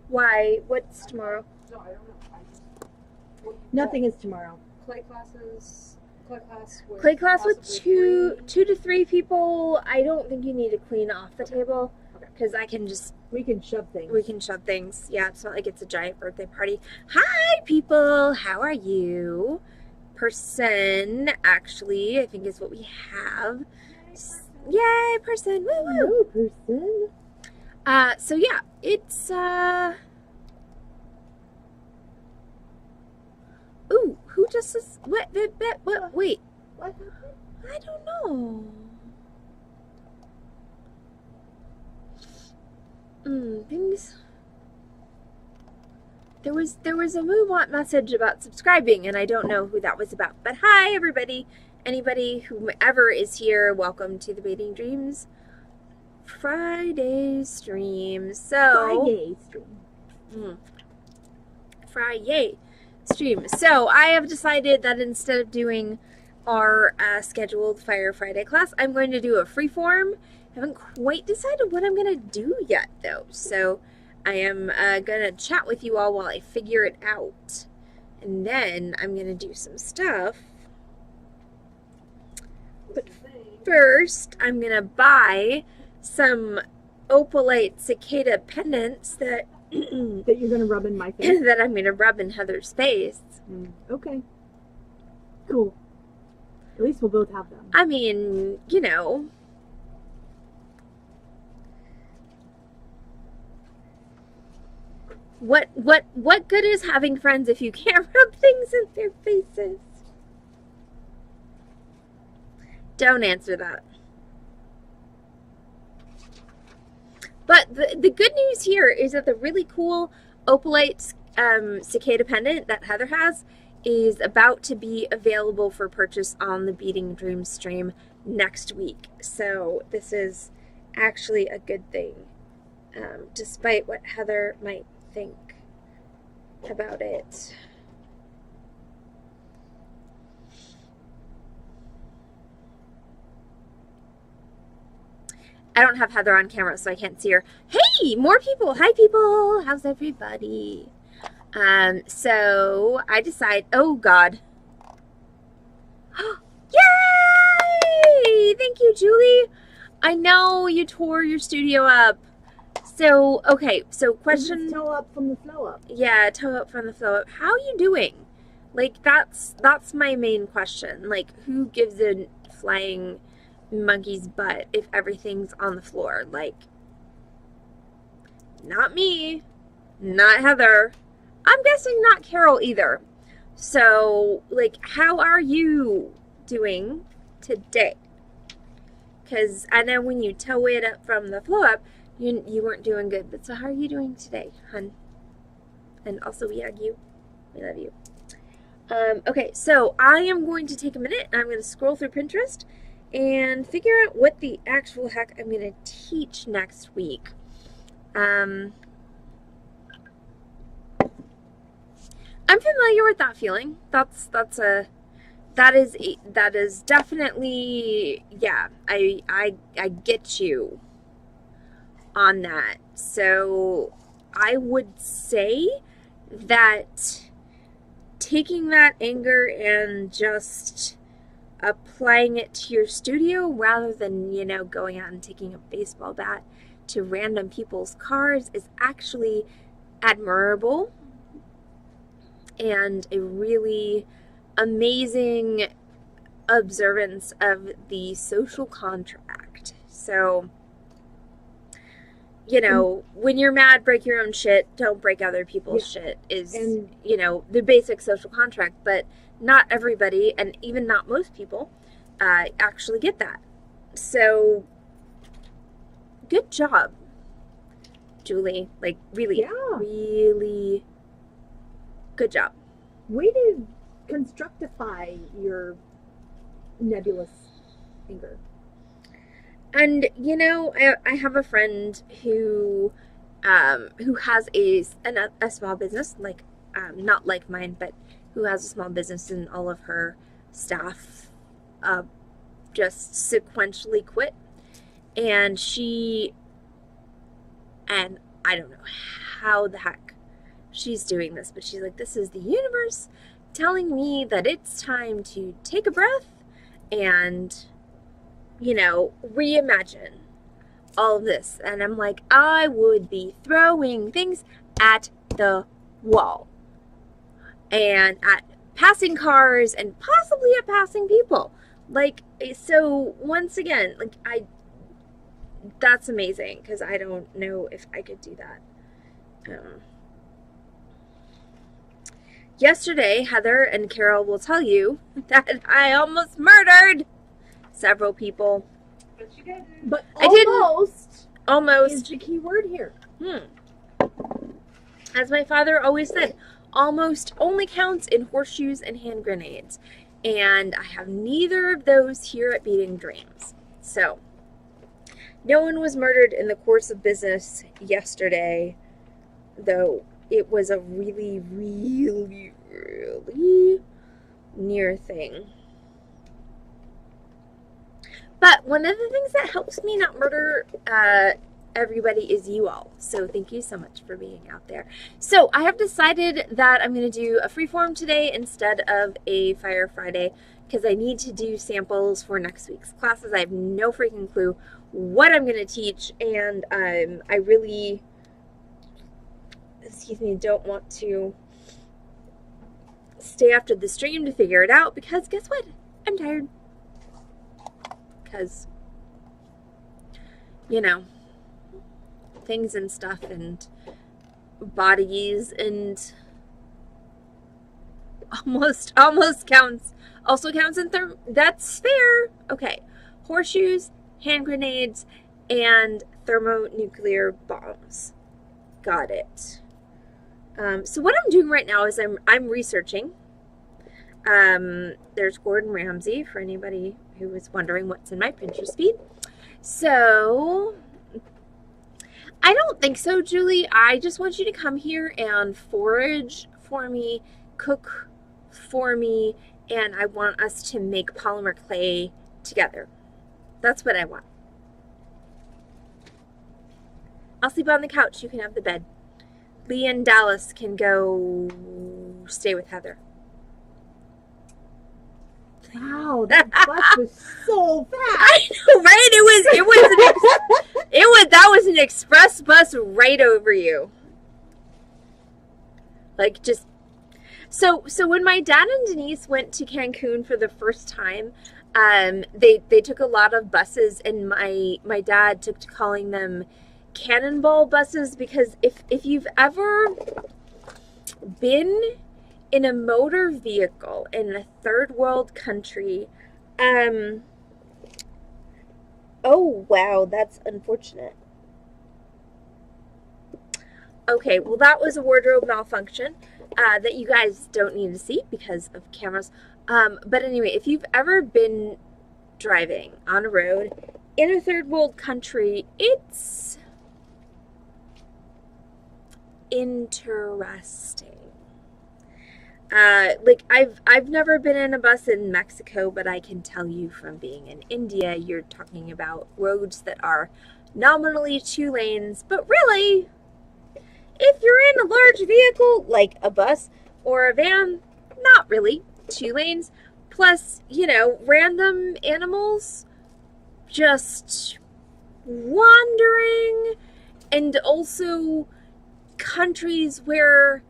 Why? What's tomorrow? No, I don't know. Nothing is tomorrow. Clay classes. Clay class with two to three people. I don't think you need to clean off the table because We can shove things. we can shove things. Yeah, it's not like it's a giant birthday party. Hi, people. How are you? Person, actually, I think is what we have. Yay, person. Woo woo. Hello, person. So yeah, it's ooh, who just is what wait. What happened? I don't know. Things. There was a move on message about subscribing, and I don't know who that was about. But hi, everybody. Anybody, whomever is here, welcome to the Beading Dreams Friday stream. Friday stream. Friday stream. So I have decided that instead of doing our scheduled Fire Friday class, I'm going to do a freeform. I haven't quite decided what I'm going to do yet, though. So I am going to chat with you all while I figure it out. And then I'm going to do some stuff. But first, I'm going to buy some opalite cicada pendants that that you're going to rub in my face? that I'm going to rub in Heather's face. Okay. Cool. At least we'll both have them. I mean, you know. What good is having friends if you can't rub things in their faces? Don't answer that. But the good news here is that the really cool opalite cicada pendant that Heather has is about to be available for purchase on the Beading Dreams stream next week. So this is actually a good thing, despite what Heather might think about it. I don't have Heather on camera, so I can't see her. Hey, more people. Hi, people. How's everybody? So I decide, oh God. Yay! Thank you, Julie. I know you tore your studio up. So, okay, so question. Toe up from the flow up. Yeah, toe up from the flow up. How are you doing? Like, that's my main question. Like, who gives a flying monkey's butt if everything's on the floor? Like, not me, not Heather. I'm guessing not Carol either. So, like, how are you doing today? Because I know when you toe it up from the flow up, you weren't doing good. But so how are you doing today, hun? And also, we hug you. We love you. Okay, so I am going to take a minute and I'm going to scroll through Pinterest and figure out what the actual heck I'm going to teach next week. I'm familiar with that feeling. That is definitely, yeah, I get you on that. So I would say that taking that anger and just applying it to your studio rather than, you know, going out and taking a baseball bat to random people's cars is actually admirable and a really amazing observance of the social contract. So, you know, when you're mad, break your own shit, don't break other people's shit is, you know, the basic social contract. But not everybody, and even not most people, actually get that. So, good job, Julie. Like, really, really good job. Way to constructify your nebulous anger. And, you know, I have a friend who has a small business, like, not like mine, but who has a small business, and all of her staff just sequentially quit. And I don't know how the heck she's doing this, but she's like, this is the universe telling me that it's time to take a breath and, you know, reimagine all of this. And I'm like, I would be throwing things at the wall and at passing cars and possibly at passing people. Like, so once again, like, that's amazing, because I don't know if I could do that. Yesterday, Heather and Carol will tell you that I almost murdered several people. But you didn't. But I didn't. almost Almost. is the key word here. As my father always said, almost only counts in horseshoes and hand grenades. And I have neither of those here at Beading Dreams. So, no one was murdered in the course of business yesterday, though it was a really, really, really near thing. But one of the things that helps me not murder everybody is you all. So thank you so much for being out there. So I have decided that I'm going to do a freeform today instead of a Fire Friday, because I need to do samples for next week's classes. I have no freaking clue what I'm going to teach, and I really, don't want to stay after the stream to figure it out, because guess what? I'm tired. Because, you know, things and stuff and bodies and almost counts, also counts in that's fair. Okay. Horseshoes, hand grenades, and thermonuclear bombs. Got it. So what I'm doing right now is I'm researching. There's Gordon Ramsay, for anybody who was wondering what's in my Pinterest feed. So, I don't think so, Julie. I just want you to come here and forage for me, cook for me, and I want us to make polymer clay together. That's what I want. I'll sleep on the couch. You can have the bed. Lee and Dallas can go stay with Heather. Wow, that bus was so fast. I know, right? That was an express bus right over you. Like, just so when my dad and Denise went to Cancun for the first time, they took a lot of buses, and my dad took to calling them cannonball buses, because if you've ever been in a motor vehicle in a third world country, oh wow, that's unfortunate. Okay, well, that was a wardrobe malfunction that you guys don't need to see because of cameras. But anyway, if you've ever been driving on a road in a third world country, it's interesting. Like, I've never been in a bus in Mexico, but I can tell you from being in India, you're talking about roads that are nominally 2 lanes, but really, if you're in a large vehicle like a bus or a van, not really 2 lanes. Plus, you know, random animals just wandering, and also countries where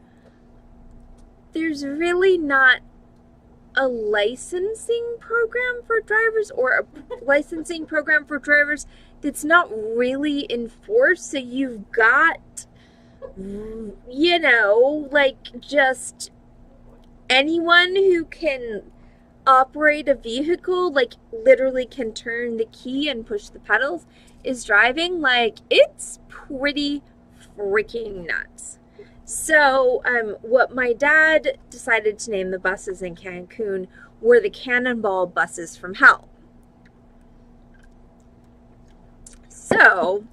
there's really not a licensing program for drivers, or a licensing program for drivers that's not really enforced. So you've got, you know, like, just anyone who can operate a vehicle, like, literally can turn the key and push the pedals, is driving. Like, it's pretty freaking nuts. So, what my dad decided to name the buses in Cancun were the Cannonball buses from hell. So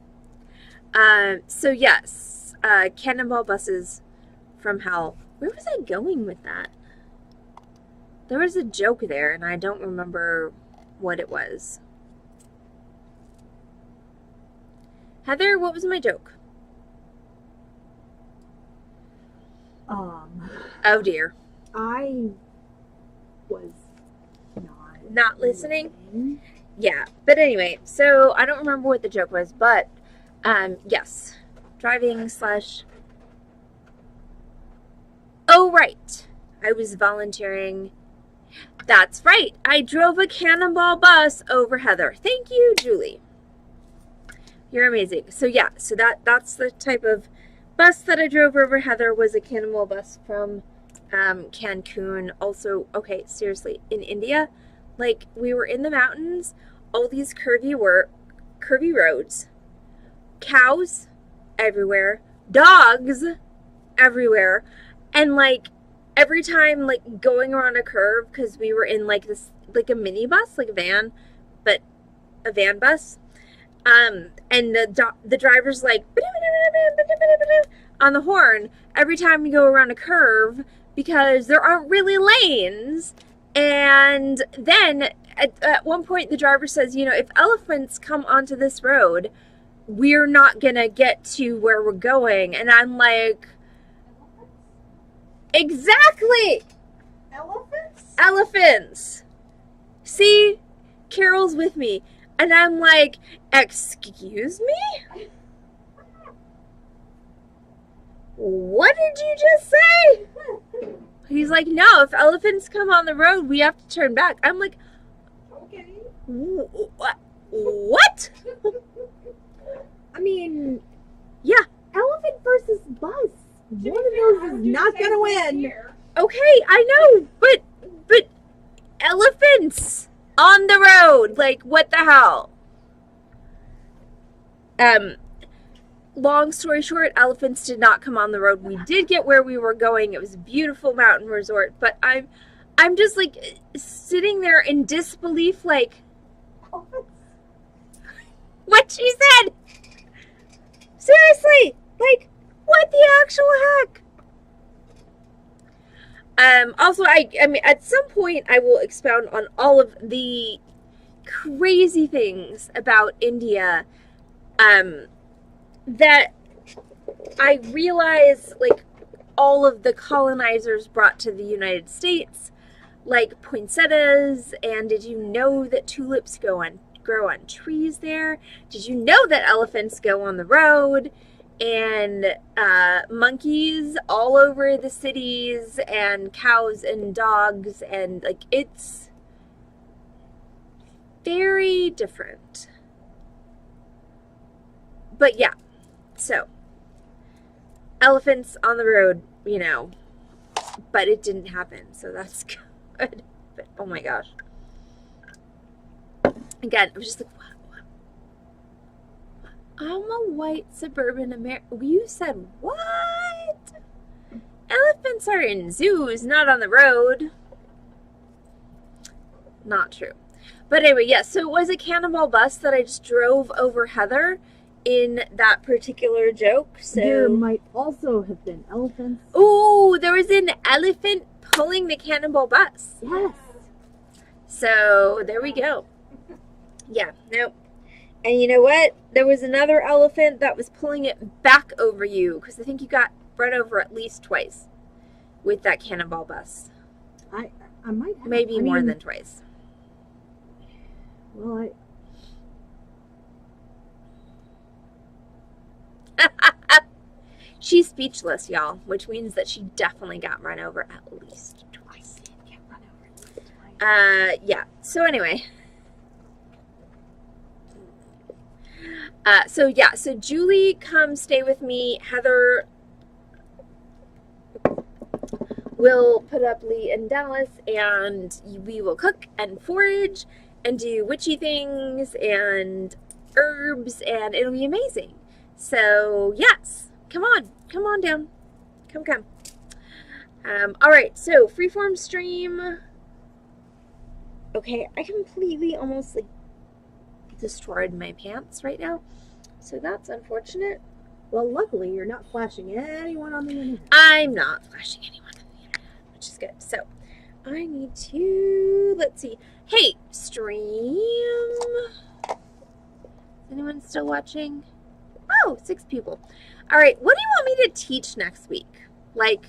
yes, Cannonball buses from hell. Where was I going with that? There was a joke there, and I don't remember what it was. Heather, what was my joke? Oh dear. I was Not listening? Yeah, but anyway, so I don't remember what the joke was, but yes, driving slash. Oh right, I was volunteering. That's right, I drove a cannonball bus over Heather. Thank you, Julie. You're amazing. So yeah, so that's the type of bus that I drove over Heather, was a cannonball bus from Cancun. Also, okay, seriously, in India, like we were in the mountains, all these curvy roads, cows everywhere, dogs everywhere, and like every time like going around a curve, because we were in like this like a mini bus, like a van, but a van bus. And the driver's like on the horn every time we go around a curve because there aren't really lanes. And then at one point the driver says, you know, if elephants come onto this road, we're not gonna get to where we're going. And I'm like, exactly. Elephants. See, Carol's with me. And I'm like, excuse me? What did you just say? He's like, no, if elephants come on the road, we have to turn back. I'm like, Okay. what? I mean, Yeah, elephant versus bus. One of those is not gonna win. okay, I know, but elephants on the road, like what the hell? Long story short, elephants did not come on the road. We did get where we were going. It was a beautiful mountain resort, but I'm just like sitting there in disbelief, like what she said. Seriously, like what the actual heck? Also, I mean, at some point I will expound on all of the crazy things about India, that I realize, like, all of the colonizers brought to the United States, like poinsettias, and did you know that tulips grow on trees there? Did you know that elephants go on the road? And monkeys all over the cities, and cows and dogs, and like it's very different. But yeah, so elephants on the road, you know, but it didn't happen, so that's good. But oh my gosh, again, it was just like, what? I'm a white suburban American. You said what? Elephants are in zoos, not on the road. Not true. But anyway, yes, so it was a cannonball bus that I just drove over Heather in that particular joke. So there might also have been elephants. ooh, there was an elephant pulling the cannonball bus. Yes. So there we go. Yeah, nope. And you know what? There was another elephant that was pulling it back over you, because I think you got run over at least twice with that cannonball bus. I might have. Maybe more than twice. Well, She's speechless, y'all, which means that she definitely got run over at least twice. Get run over twice. Yeah. So anyway. So Julie, come stay with me. Heather will put up Lee in Dallas, and we will cook and forage and do witchy things and herbs, and it'll be amazing. So yes, come on down. Come. All right, so Freeform stream. Okay, I completely almost like destroyed my pants right now, so that's unfortunate. Well, luckily you're not flashing anyone on the internet. I'm not flashing anyone on the internet, which is good. So I need to, let's see. Hey, stream. Is anyone still watching? Oh, 6 people. All right, what do you want me to teach next week? Like,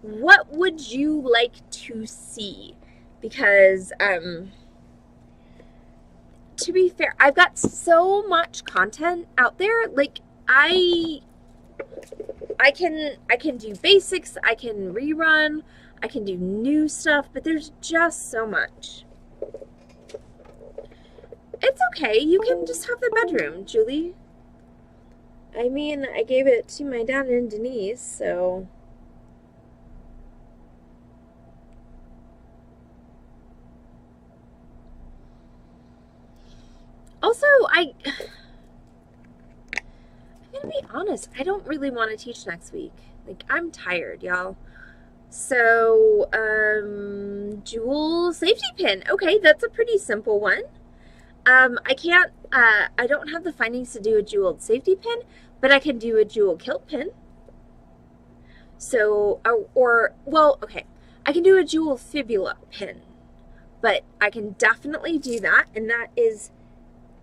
what would you like to see? Because, to be fair, I've got so much content out there. Like, I can do basics, I can rerun, I can do new stuff, but there's just so much. It's okay, you can just have the bedroom, Julie. I mean, I gave it to my dad and Denise, so... Also, I'm gonna be honest, I don't really want to teach next week. Like, I'm tired, y'all. So, jewel safety pin. Okay, that's a pretty simple one. I don't have the findings to do a jeweled safety pin, but I can do a jewel kilt pin. So, well, okay, I can do a jewel fibula pin, but I can definitely do that, and that is,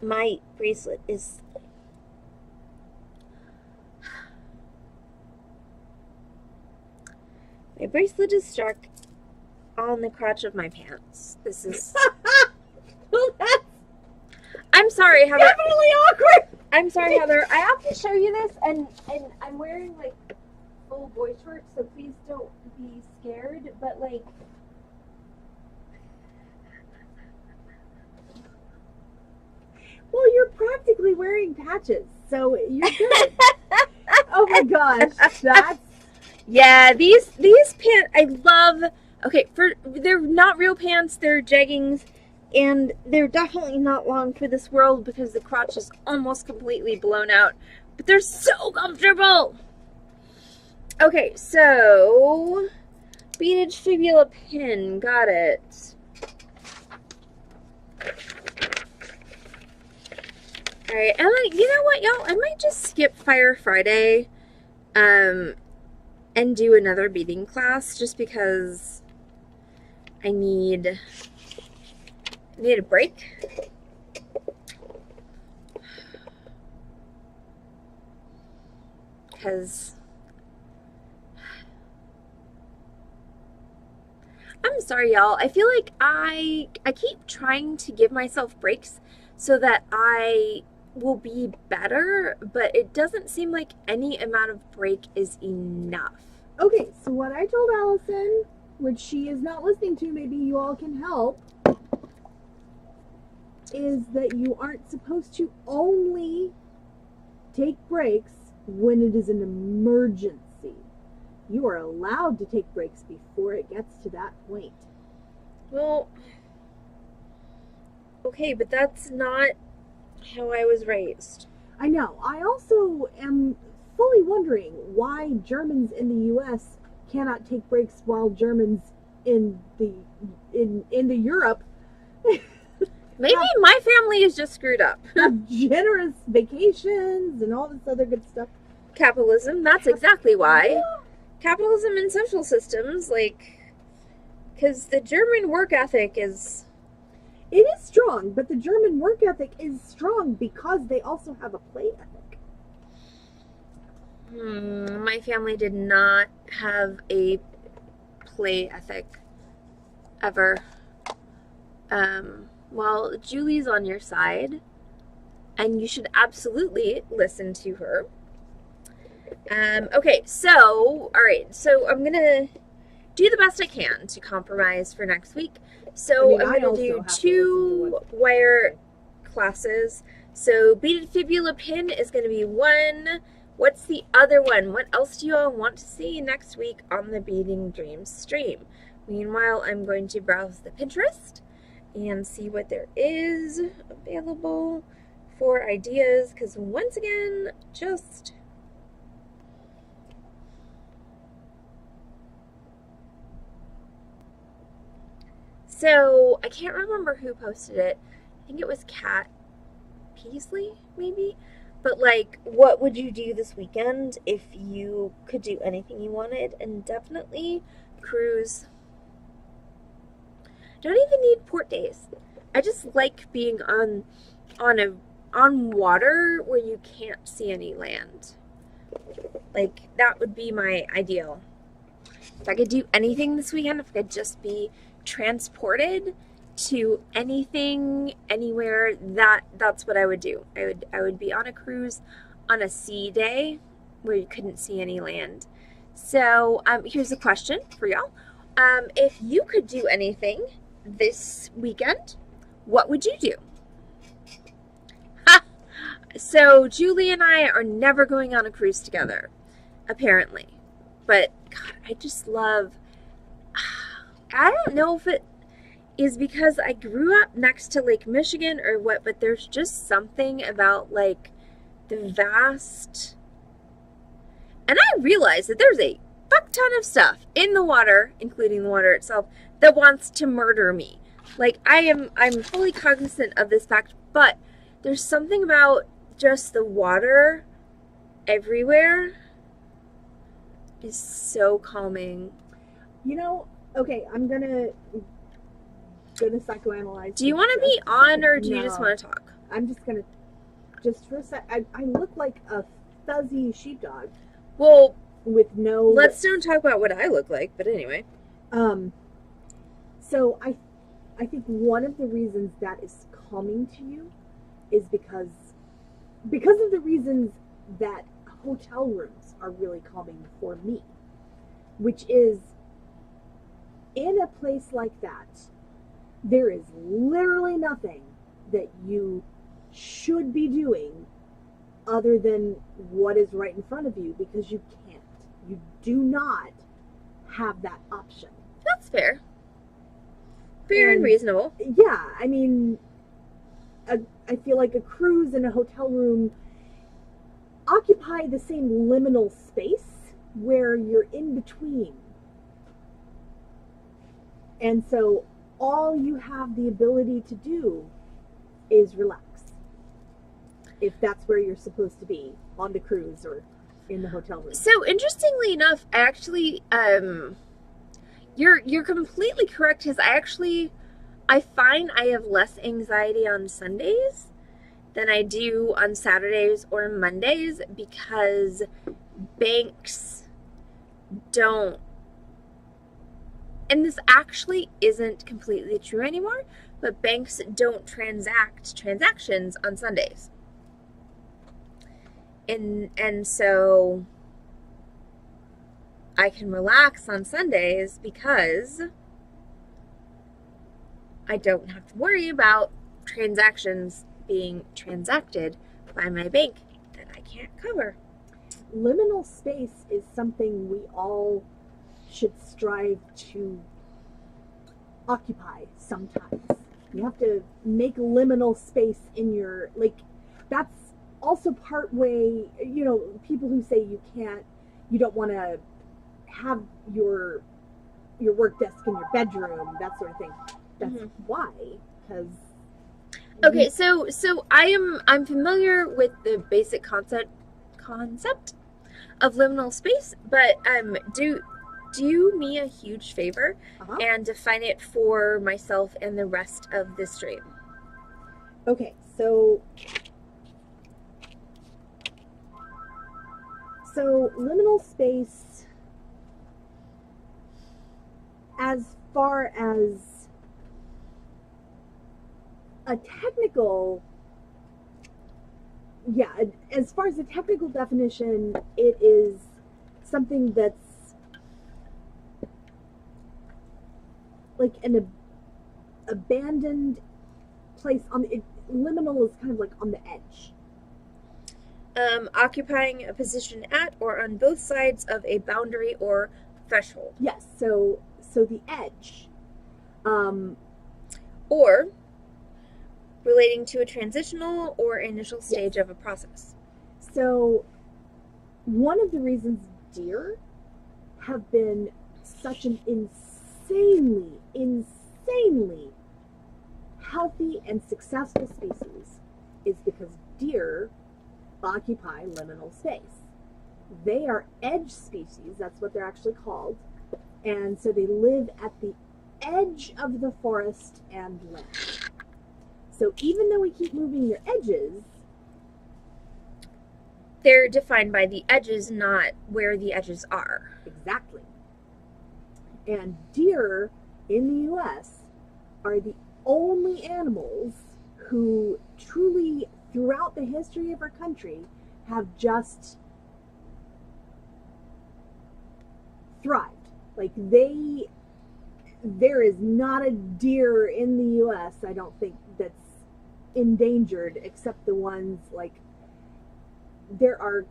my bracelet is, my bracelet is stuck on the crotch of my pants. This is... Well, that's I'm sorry, Heather. definitely awkward. I'm sorry, Heather. I have to show you this, and I'm wearing, like, full boy shorts, so please don't be scared, but, like... Well, you're practically wearing patches, so you're good. Oh my gosh, that's... Yeah, these pants, I love... Okay, they're not real pants, they're jeggings, and they're definitely not long for this world because the crotch is almost completely blown out, but they're so comfortable! Okay, so... beaded fibula pin, got it. Alright, and then, you know what, y'all? I might just skip Fire Friday, and do another beading class, just because I need a break. Because I'm sorry, y'all. I feel like I keep trying to give myself breaks so that I will be better, but it doesn't seem like any amount of break is enough. Okay, so what I told Allison, which she is not listening to, maybe you all can help, is that you aren't supposed to only take breaks when it is an emergency. You are allowed to take breaks before it gets to that point. Well, okay, but that's not how I was raised. I know. I also am fully wondering why Germans in the U.S. cannot take breaks while Germans in the Europe Maybe my family is just screwed up. have generous vacations and all this other good stuff. Capitalism, that's exactly why. Capitalism and social systems, like, because the German work ethic is... It is strong, but the German work ethic is strong because they also have a play ethic. My family did not have a play ethic ever. Well, Julie's on your side, and you should absolutely listen to her. Okay, so, alright, so I'm gonna do the best I can to compromise for next week. So I'm gonna do 2 wire classes. So beaded fibula pin is gonna be 1. What's the other one? What else do you all want to see next week on the Beading Dreams stream? Meanwhile, I'm going to browse the Pinterest and see what there is available for ideas, because once again, just... So, I can't remember who posted it. I think it was Kat Peasley, maybe? But, like, what would you do this weekend if you could do anything you wanted? And definitely cruise. Don't even need port days. I just like being on water where you can't see any land. Like, that would be my ideal. If I could do anything this weekend, if I could just be transported to anything, anywhere, that's what I would do. I would be on a cruise on a sea day where you couldn't see any land. So here's a question for y'all. If you could do anything this weekend, what would you do? Ha! So Julie and I are never going on a cruise together, apparently. But God, I just love, I don't know if it is because I grew up next to Lake Michigan or what, but there's just something about like the vast, and I realize that there's a fuck ton of stuff in the water, including the water itself, that wants to murder me. Like I'm fully cognizant of this fact, but there's something about just the water everywhere is so calming. You know, okay, I'm gonna psychoanalyze. Do you want to be on, or do you just want to talk? I'm just gonna, just for a sec. I look like a fuzzy sheepdog. Well, with no. Let's don't talk about what I look like, but anyway. So I think one of the reasons that is calming to you is because of the reasons that hotel rooms are really calming for me, which is in a place like that, there is literally nothing that you should be doing other than what is right in front of you, because you can't. You do not have that option. That's fair. Fair and reasonable. Yeah, I mean, I feel like a cruise and a hotel room occupy the same liminal space where you're in between. And so all you have the ability to do is relax. If that's where you're supposed to be, on the cruise or in the hotel room. So interestingly enough, I actually, you're completely correct, because I find I have less anxiety on Sundays than I do on Saturdays or Mondays, because banks don't, and this actually isn't completely true anymore, but banks don't transact transactions on Sundays. And so I can relax on Sundays because I don't have to worry about transactions being transacted by my bank that I can't cover. Liminal space is something we all should strive to occupy sometimes. You have to make liminal space in your, like, that's also part way, you know, people who say you don't want to have your work desk in your bedroom, that sort of thing. That's why, because okay, so I'm familiar with the basic concept of liminal space, but do me a huge favor and define it for myself and the rest of the stream. Okay, so liminal space, as far as a technical, as far as a technical definition, it is something that's like an abandoned place on it. Liminal is kind of like on the edge. Occupying a position at or on both sides of a boundary or threshold. Yes, so the edge. Or relating to a transitional or initial stage of a process. So one of the reasons deer have been such an insanely healthy and successful species is because deer occupy liminal space. They are edge species, that's what they're actually called, and so they live at the edge of the forest and land. So even though we keep moving their edges, they're defined by the edges, not where the edges are. Exactly. And deer in the U.S. are the only animals who truly, throughout the history of our country, have just thrived. Like there is not a deer in the U.S., I don't think, that's endangered, except the ones like, there are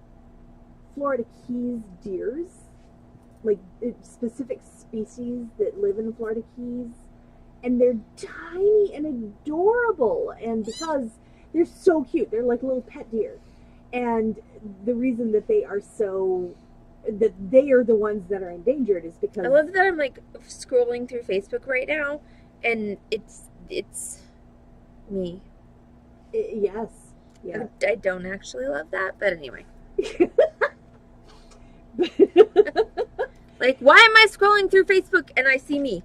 Florida Keys deers, like specific species that live in the Florida Keys, and they're tiny and adorable, and because they're so cute, they're like little pet deer. And the reason that they are the ones that are endangered is because I love that I'm like scrolling through Facebook right now, and it's me. Yes. Yeah. I don't actually love that, but anyway. Like, why am I scrolling through Facebook and I see me?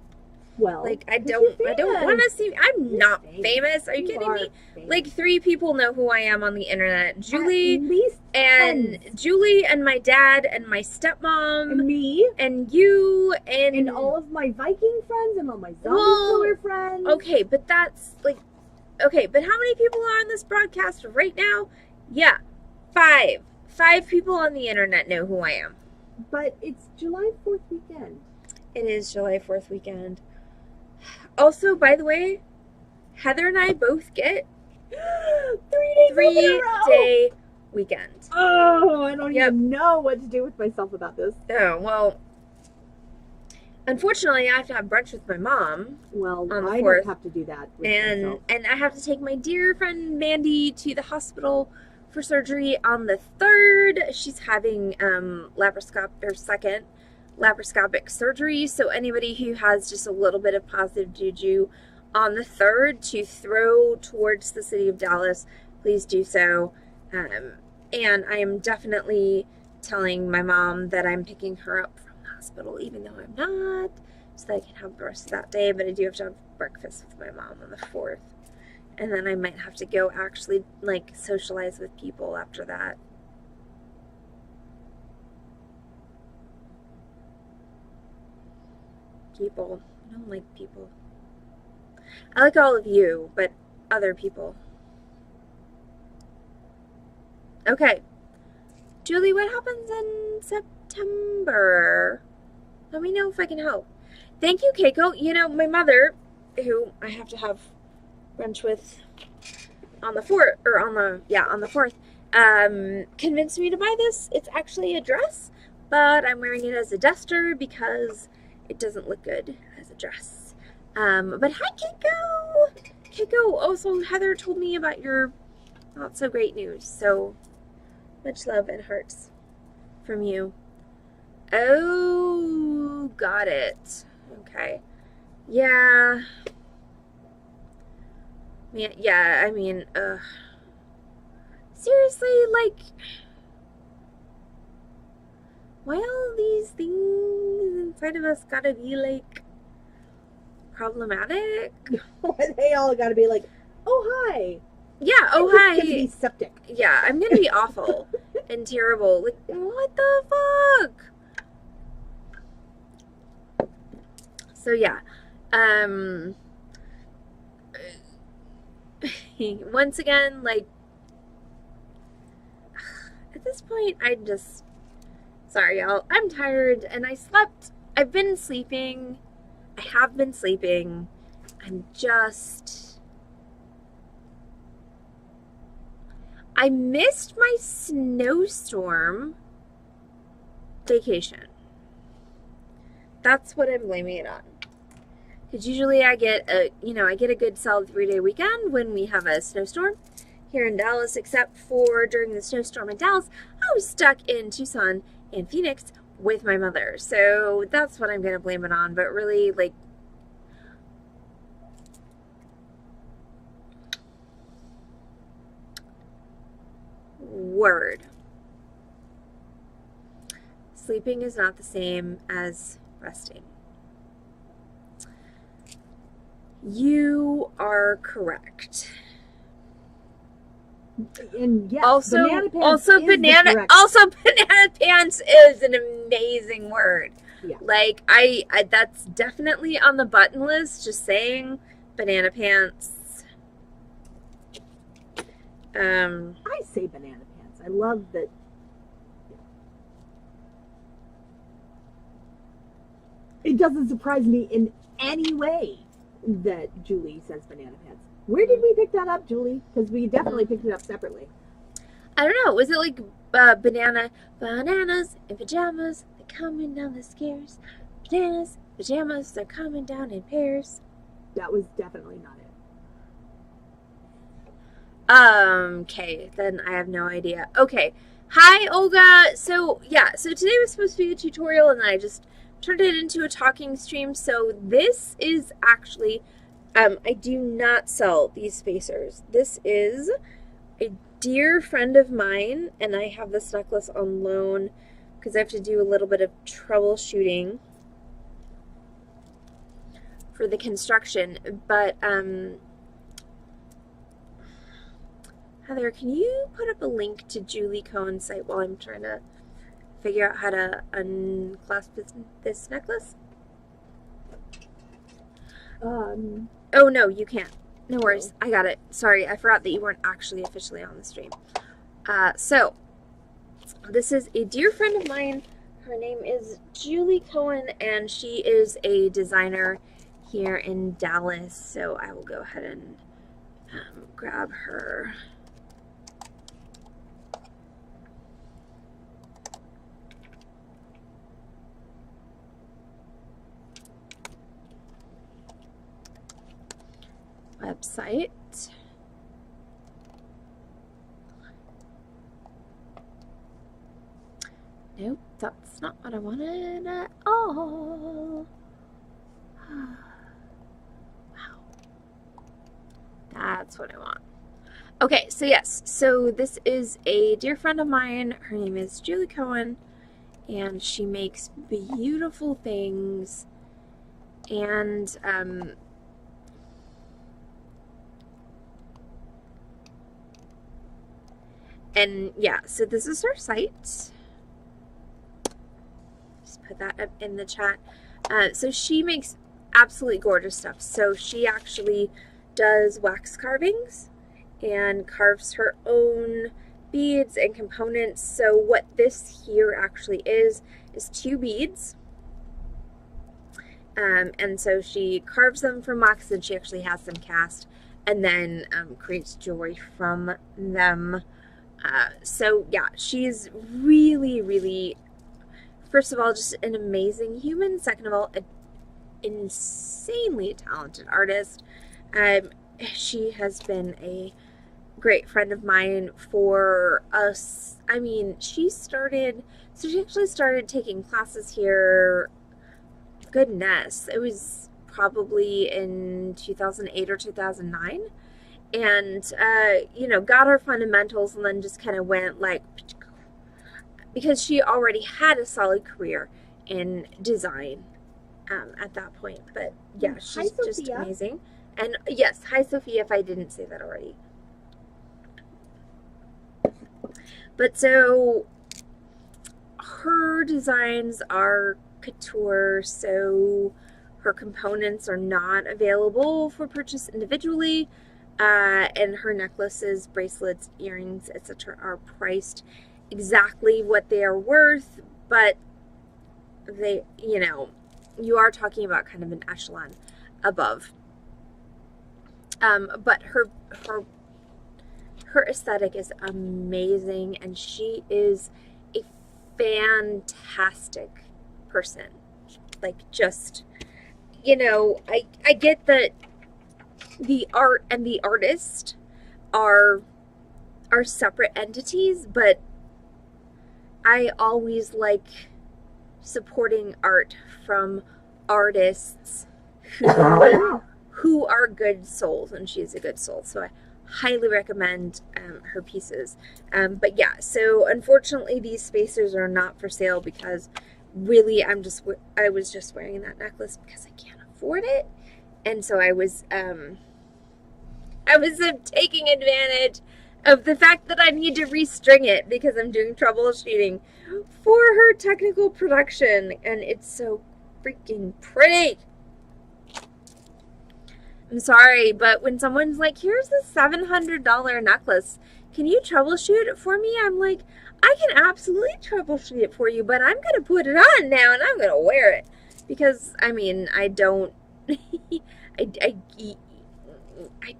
Well, Like, I don't want to see. I'm You're not famous. famous. Are you kidding me? Famous. Like, 3 people know who I am on the internet. At Julie least and 10. Julie and my dad and my stepmom And me and you and all of my Viking friends and all my zombie Well, killer friends. Okay, but that's like, okay, but how many people are on this broadcast right now? Yeah, 5. 5 people on the internet know who I am. But it's July 4th weekend. It is July 4th weekend. Also, by the way, Heather and I both get 3 days in a row. 3-day weekend. Oh, I don't Yep. even know what to do with myself about this. Oh, well, unfortunately, I have to have brunch with my mom. Well, On the I 4th. don't have to do that with And myself. I have to take my dear friend Mandy to the hospital for surgery on the 3rd. She's having second laparoscopic surgery. So anybody who has just a little bit of positive juju on the 3rd to throw towards the city of Dallas, please do so. And I am definitely telling my mom that I'm picking her up from the hospital, even though I'm not, so that I can have the rest of that day. But I do have to have breakfast with my mom on the 4th. And then I might have to go actually, like, socialize with people after that. People. I don't like people. I like all of you, but other people. Okay. Julie, what happens in September? Let me know if I can help. Thank you, Keiko. You know, my mother, who I have to have brunch with on the 4th, convinced me to buy this. It's actually a dress, but I'm wearing it as a duster because it doesn't look good as a dress. But hi, Keiko! Keiko, also Heather told me about your not so great news, so much love and hearts from you. Oh, got it. Okay. Yeah. Yeah, I mean, seriously, like, why all these things inside of us gotta be, like, problematic? They all gotta be like, oh, hi. Yeah, oh, I'm hi. just gonna be septic. Yeah, I'm gonna be awful and terrible. Like, what the fuck? So, yeah. Once again, like, at this point, sorry, y'all. I'm tired and I slept. I've been sleeping. I have been sleeping. I missed my snowstorm vacation. That's what I'm blaming it on. Because usually I get a good solid 3-day weekend when we have a snowstorm here in Dallas, except for during the snowstorm in Dallas, I was stuck in Tucson and Phoenix with my mother. So that's what I'm going to blame it on. But really, like, word. Sleeping is not the same as resting. You are correct. And yes, Also, banana pants also is the banana correct- pants is an amazing word. Yeah. Like, I that's definitely on the button list, just saying, banana pants. I say banana pants. I love that. It doesn't surprise me in any way that Julie says banana pants. Where did we pick that up, Julie? Because we definitely picked it up separately. I don't know. Was it like bananas in pajamas? They're coming down the stairs. Bananas, pajamas, they're coming down in pairs. That was definitely not it. Okay, then I have no idea. Okay. Hi, Olga. So, yeah, so today was supposed to be a tutorial, and then I just turned it into a talking stream. So this is actually, I do not sell these spacers. This is a dear friend of mine, and I have this necklace on loan because I have to do a little bit of troubleshooting for the construction. But, Heather, can you put up a link to Julie Cohen's site while I'm trying to figure out how to unclasp this necklace? Oh, no, you can't. No worries. I got it. Sorry, I forgot that you weren't actually officially on the stream. So, this is a dear friend of mine. Her name is Julie Cohen, and she is a designer here in Dallas. So, I will go ahead and grab her website. Nope, that's not what I wanted at all. Wow. That's what I want. Okay, so yes, so this is a dear friend of mine. Her name is Julie Cohen, and she makes beautiful things. And yeah, so this is her site. Just put that up in the chat. So she makes absolutely gorgeous stuff. So she actually does wax carvings and carves her own beads and components. So what this here actually is 2 beads. And so she carves them from wax, and she actually has them cast and then creates jewelry from them. So yeah, she's really, really, first of all, just an amazing human. Second of all, an insanely talented artist. She has been a great friend of mine for us. I mean, she actually started taking classes here, goodness, it was probably in 2008 or 2009. And, you know, got her fundamentals and then just kind of went like, because she already had a solid career in design at that point. But yeah, she's just amazing. And yes, hi Sophia, if I didn't say that already. But so her designs are couture, so her components are not available for purchase individually. And her necklaces, bracelets, earrings, etc. are priced exactly what they are worth, but they, you know, you are talking about kind of an echelon above. But her aesthetic is amazing, and she is a fantastic person. Like, just, you know, I get that the art and the artist are separate entities, but I always like supporting art from artists who are good souls, and she's a good soul. So I highly recommend her pieces. But yeah, so unfortunately these spacers are not for sale because really I was just wearing that necklace because I can't afford it. And so I was taking advantage of the fact that I need to restring it because I'm doing troubleshooting for her technical production, and it's so freaking pretty. I'm sorry, but when someone's like, here's a $700 necklace, can you troubleshoot it for me? I'm like, I can absolutely troubleshoot it for you, but I'm going to put it on now and I'm going to wear it. Because, I mean, I don't, I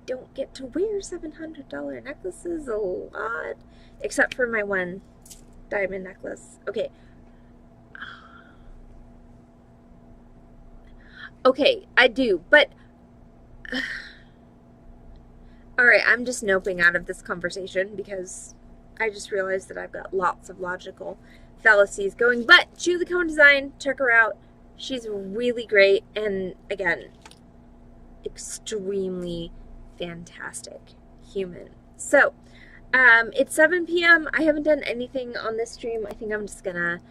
don't get to wear $700 necklaces a lot. Except for my one diamond necklace. Okay. Okay, I do, but... Alright, I'm just noping out of this conversation because I just realized that I've got lots of logical fallacies going. But Julie Cohen Design, check her out. She's really great and, again, extremely fantastic human. So, it's 7 p.m. I haven't done anything on this stream. I think I'm just gonna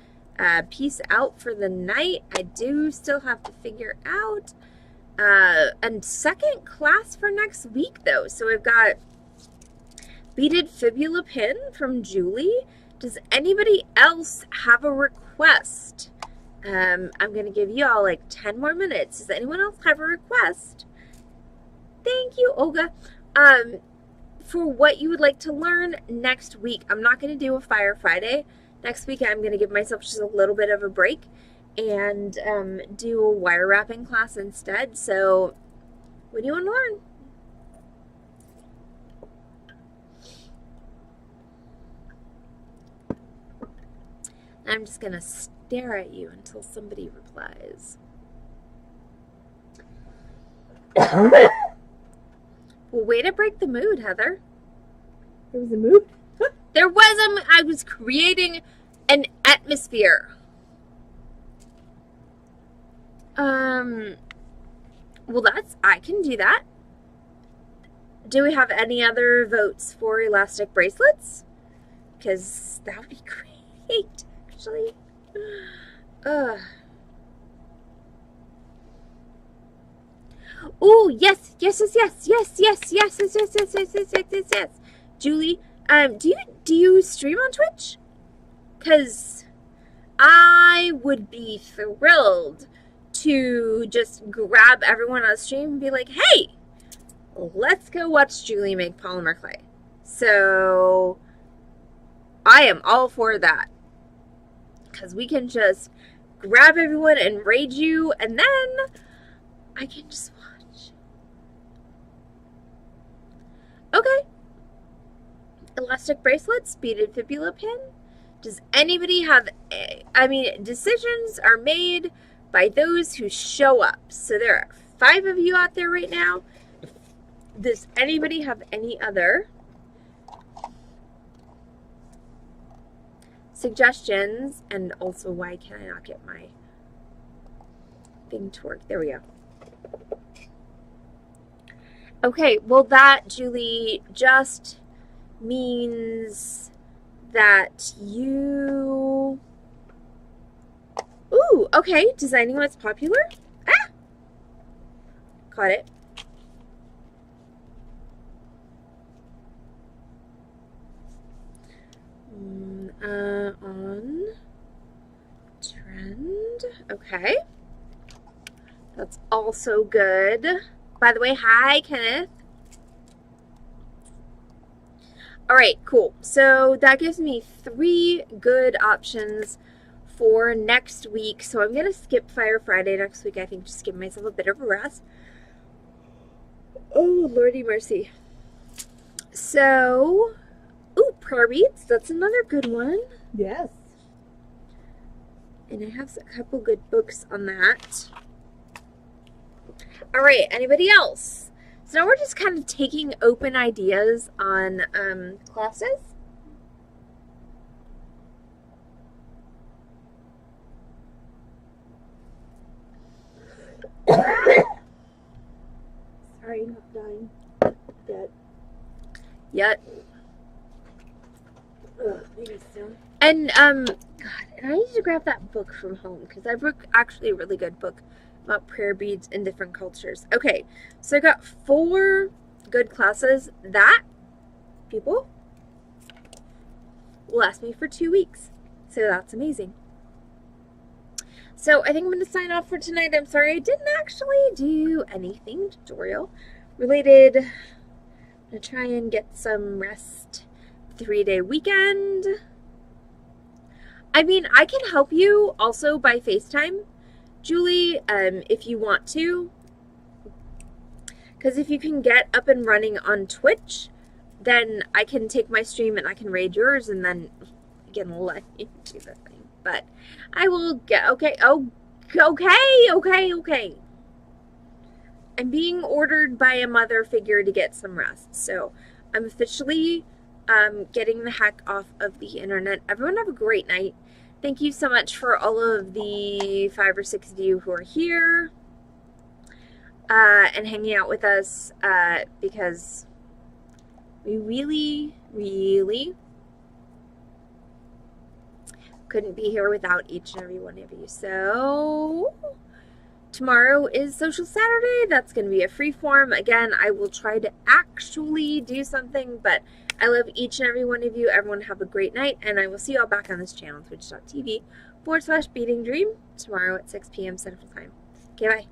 peace out for the night. I do still have to figure out a second class for next week, though. So I've got beaded fibula pin from Julie. Does anybody else have a request? I'm going to give you all like 10 more minutes. Does anyone else have a request? Thank you, Olga. For what you would like to learn next week. I'm not going to do a Fire Friday. Next week, I'm going to give myself just a little bit of a break and do a wire wrapping class instead. So, what do you want to learn? I'm just going to stare at you until somebody replies. Well, way to break the mood, Heather. There was a mood? There was I was creating an atmosphere. Well, I can do that. Do we have any other votes for elastic bracelets? Because that would be great, actually. Oh, yes. Julie, do you stream on Twitch? Because I would be thrilled to just grab everyone on the stream and be like, hey, let's go watch Julie make polymer clay. So I am all for that. Because we can just grab everyone and raid you, and then I can just watch. Okay. Elastic bracelets, beaded fibula pin. Does anybody have, decisions are made by those who show up. So there are 5 of you out there right now. Does anybody have any other suggestions? And also, why can I not get my thing to work? There we go. Okay, well that, Julie, just means that you... Ooh, okay, designing what's popular? Ah! Caught it. On trend. Okay. That's also good. By the way, hi, Kenneth. All right, cool. So that gives me 3 good options for next week. So I'm going to skip Fire Friday next week. I think just give myself a bit of a rest. Oh, Lordy mercy. So, ooh, prayer beads. That's another good one. Yes. And I have a couple good books on that. All right, anybody else? So now we're just kind of taking open ideas on classes. Sorry, not dying yet. Yet. Ugh, maybe soon. And, God, and I need to grab that book from home because I wrote actually a really good book about prayer beads in different cultures. Okay, so I got 4 good classes. That, people, will last me for 2 weeks. So that's amazing. So I think I'm going to sign off for tonight. I'm sorry I didn't actually do anything tutorial related. I'm going to try and get some rest. 3-day weekend. I mean, I can help you also by FaceTime, Julie, if you want to. Because if you can get up and running on Twitch, then I can take my stream and I can raid yours and then again let you do the thing. But I will get, okay. I'm being ordered by a mother figure to get some rest. So I'm officially getting the heck off of the internet. Everyone have a great night. Thank you so much for all of the 5 or 6 of you who are here and hanging out with us because we really, really couldn't be here without each and every one of you. So tomorrow is Social Saturday. That's going to be a freeform. Again, I will try to actually do something, but I love each and every one of you. Everyone have a great night, and I will see you all back on this channel, twitch.tv/beadingdream tomorrow at 6 p.m. Central Time. Okay, bye.